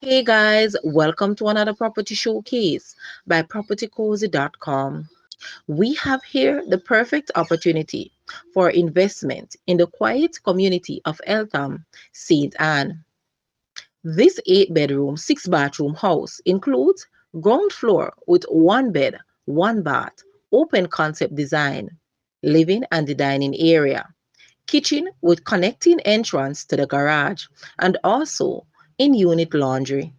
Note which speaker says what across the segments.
Speaker 1: Hey guys, welcome to another property showcase by propertycozy.com. We have here the perfect opportunity for investment in the quiet community of Eltham, St. Anne. This 8 bedroom, 6 bathroom house includes ground floor with one bed, one bath, open concept design, living and the dining area, kitchen with connecting entrance to the garage, and also in unit laundry.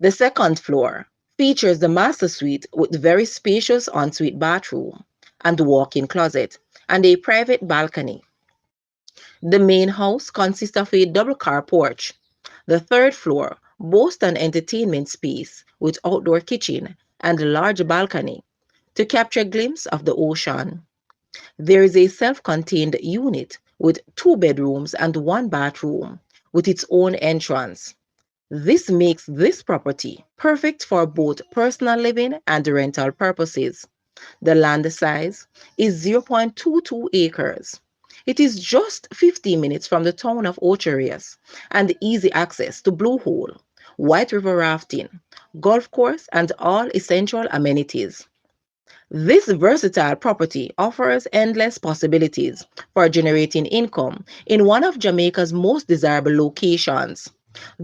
Speaker 1: The second floor features the master suite with very spacious ensuite bathroom and walk-in closet and a private balcony. The main house consists of a double car porch. The third floor boasts an entertainment space with outdoor kitchen and a large balcony to capture a glimpse of the ocean. There is a self-contained unit with 2 bedrooms and one bathroom with its own entrance. This makes this property perfect for both personal living and rental purposes. The land size is 0.22 acres. It is just 15 minutes from the town of Ocho Rios and easy access to Blue Hole, White River Rafting, golf course, and all essential amenities. This versatile property offers endless possibilities for generating income in one of Jamaica's most desirable locations.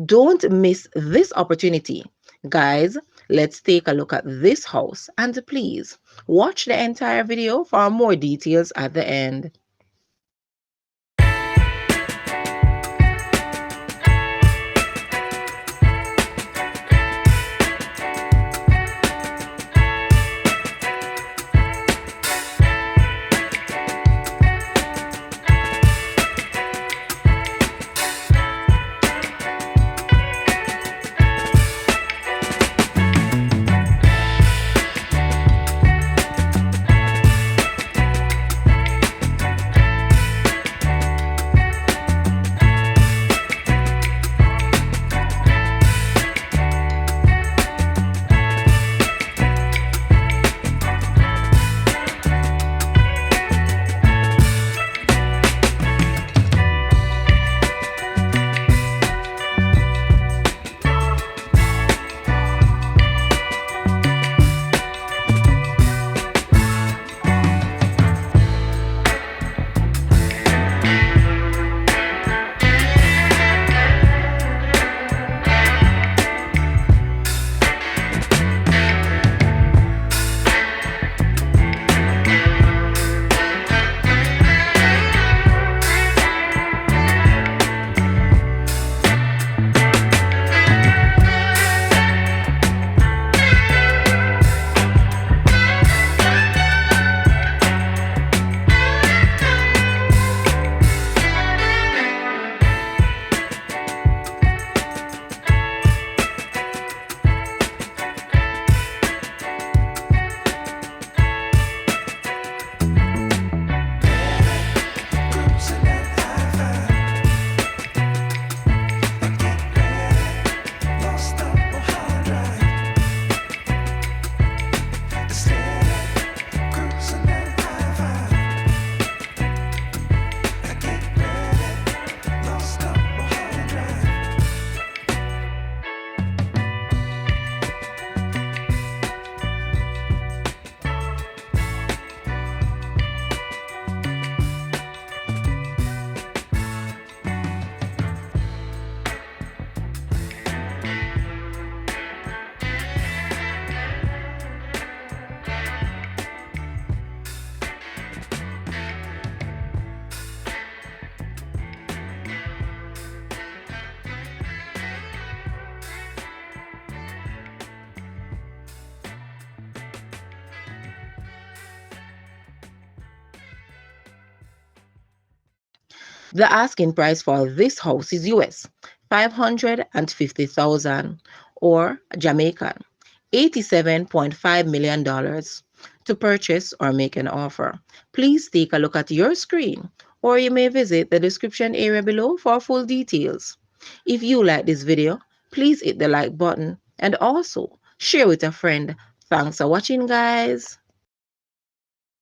Speaker 1: Don't miss this opportunity. Guys, let's take a look at this house and please watch the entire video for more details at the end. The asking price for this house is US 550,000 or Jamaican $87.5 million to purchase or make an offer. Please take a look at your screen or you may visit the description area below for full details. If you like this video, please hit the like button and also share with a friend. Thanks for watching guys.